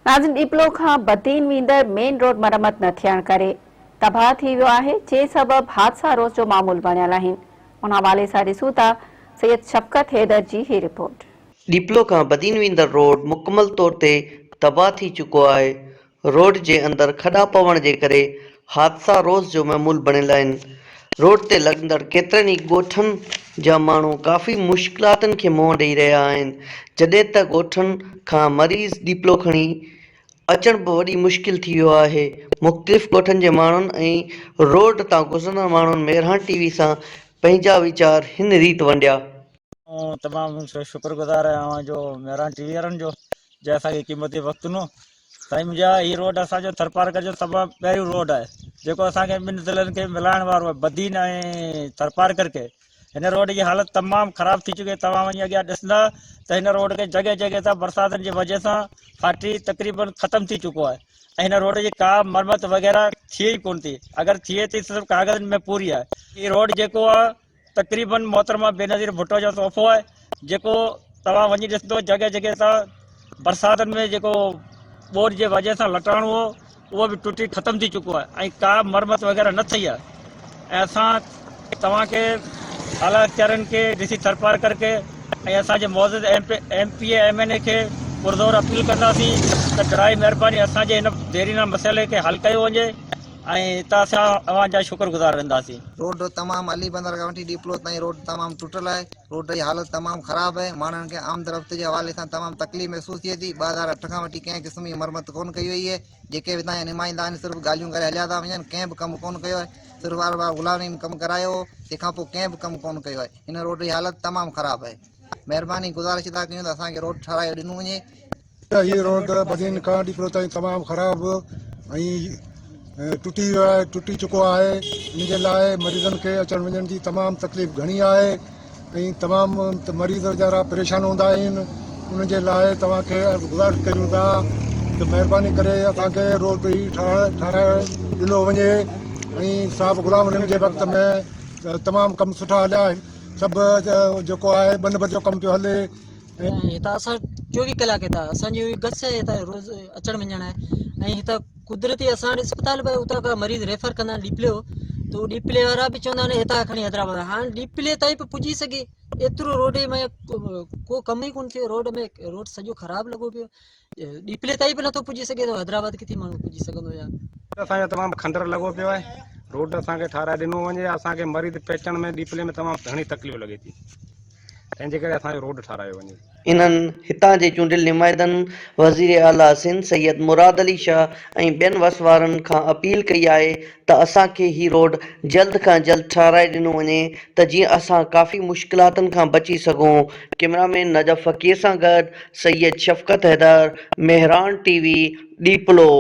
नाज़िन Diplo खां Badin वींदड़ main road मरम्मत न थियण करे तबाह थी वियो आहे, जे सबब हादसा रोज़ जो मामूल बणियल आहिनि। उन हवाले सां ॾिसूं था सैयद शफ़क़त हैदर जी ही रिपोर्ट। डिप्लो खां बदीन वींदड़ रोड मुकमल तौर ते तबाह थी चुको आहे। रोड जे अंदर खॾा पवण जे करे हादसा रोज़ जो मामूल बणियल आहिनि। रोड ते लॻंदड़ केतिरनि ई ॻोठनि जा माण्हू काफ़ी मुश्किलातुनि खे मुंहुं ॾेई रहिया आहिनि, जॾहिं त ॻोठनि खां मरीज़ डिप्लो खणी अचण बि वॾी मुश्किल थी वियो आहे। मुख़्तलिफ़ ॻोठनि जे माण्हुनि ऐं रोड तां गुज़रंदड़ माण्हुनि मेरहान टीवी सां पंहिंजा वीचार हिन रीति वंडिया। तमामु शुक्रगुज़ार आहियां जो मेहरान टीवी वारनि जो, जंहिं असांखे क़ीमती वक़्तु ॾिनो। साईं मुंहिंजा हीउ रोड असांजो थरपारकर जो तमामु पहिरियों रोड आहे, जेको असांखे ॿिनि ज़िलनि खे मिलाइण वारो आहे, बदीन ऐं थरपारकर खे। हिन रोड जी हालत तमामु ख़राब थी चुकी आहे। तव्हां वञी अॻियां ॾिसंदा त हिन रोड खे जॻह जॻह तां बरसातनि जी वजह सां फाटी तक़रीबन ख़तमु थी चुको आहे ऐं हिन रोड जी का मरम्मत वग़ैरह थिए ई कोन थी। अगरि थिए थी सिर्फ़ु कागज़नि में पूरी आहे। हीउ रोड जेको आहे तक़रीबन मोहतरमा बेनज़ीर भुट्टो जो तोहफ़ो आहे, जेको तव्हां वञी ॾिसंदो जॻह जॻह तां बरसातनि में जेको ॿोॾि जे वजह सां लटाइणो हो उहो बि टुटी ख़तमु थी चुको आहे ऐं का मरम्मत वग़ैरह न थी आहे। ऐं असां तव्हांखे आला अख़्तियारनि खे ॾिसी थरपारकर खे ऐं असांजे मौजूदु MP MNA खे पुरज़ोर अपील कंदासीं त ड्राई महिरबानी असांजे हिन देरीना मसइले खे हल कयो वञे ऐं हितां असां अव्हांजा शुक्रगुज़ार रहंदासीं। रोड तमाम अली बंदर खां वठी डिप्लो ताईं रोड तमाम टुटल है। रोड की हालत तमाम ख़राब है। माण्हुनि खे आमद के हवाले से तमाम तकलीफ़ महसूस थिए थी। 2008 खां वठी कंहिं क़िस्म जी मरम्मत कोन कई वई है। जेके बि तव्हांजा नुमाइंदा आहिनि सिर्फ़ु ॻाल्हियूं करे हलिया था वञनि, कंहिं बि कमु कोन कयो आहे। सिर्फ़ु बार बार ग़ुलामी में कमु करायो हो, तंहिंखां पोइ कंहिं बि कमु कोन कयो आहे। हिन रोड जी हालत तमामु ख़राब है। महिरबानी गुज़ारिश था कयूं त असांखे रोड ठाराए ॾिनो वञे। ये रोड बदीन खां डिप्लो ताईं तमामु ख़राब ऐं टुटी चुको आहे। इन जे लाइ मरीज़नि खे अचण वञण जी तमामु तकलीफ़ घणी आहे ऐं तमामु मरीज़ वीचारा परेशान हूंदा आहिनि। उन जे लाइ तव्हांखे गुज़ारिश कयूं था त महिरबानी करे असांखे रोड ई ठाराए ॾिनो वञे ऐं साहब ग़ुलाम नबी जे वक़्त में तमामु कमु सुठा हलिया आहिनि। सभु जेको आहे 2 नंबर जो कमु पियो हले। हितां असां 24 कलाक हितां असांजी गस आहे, हितां रोज़ अचण वञण आहे ऐं हितां कुदरती असां वटि अस्पताल बि उतां खां मरीज़ रेफर कंदा आहिनि डिप्लो, तो डिप्ले वारा बि चवंदा आहिनि हितां खणी हैदराबाद। हाणे डिप्ले ताईं बि पुॼी सघे एतिरो रोड में को कम ई कोन थियो। रोड सॼो ख़राबु लॻो पियो। डिप्ले ताईं बि नथो पुॼी सघे त हैदराबाद किथे माण्हू पुॼी सघंदो या। असांजो तमामु खंडर लॻो पियो आहे। रोड असांखे ठाराए ॾिनो वञे। असांखे मरीज़ पहुचण में डिप्ले में तमामु घणी तकलीफ़ लॻे थी, तंहिंजे करे असांजो रोड ठारायो वञे। इन्हनि हितां जे चूंडियल नुमाइंदनि वज़ीर आला सिंध सैयद मुराद अली शाह ऐं ॿियनि वस वारनि खां अपील कई आहे त असांखे ही रोड जल्द खां जल्द ठाराए ॾिनो वञे त जीअं असां काफ़ी मुश्किलातुनि खां बची सघूं। कैमरामैन नजफ़ फ़कीर सां गॾु सैयद शफ़क़त हैदर, मेहरान टीवी, डिप्लो।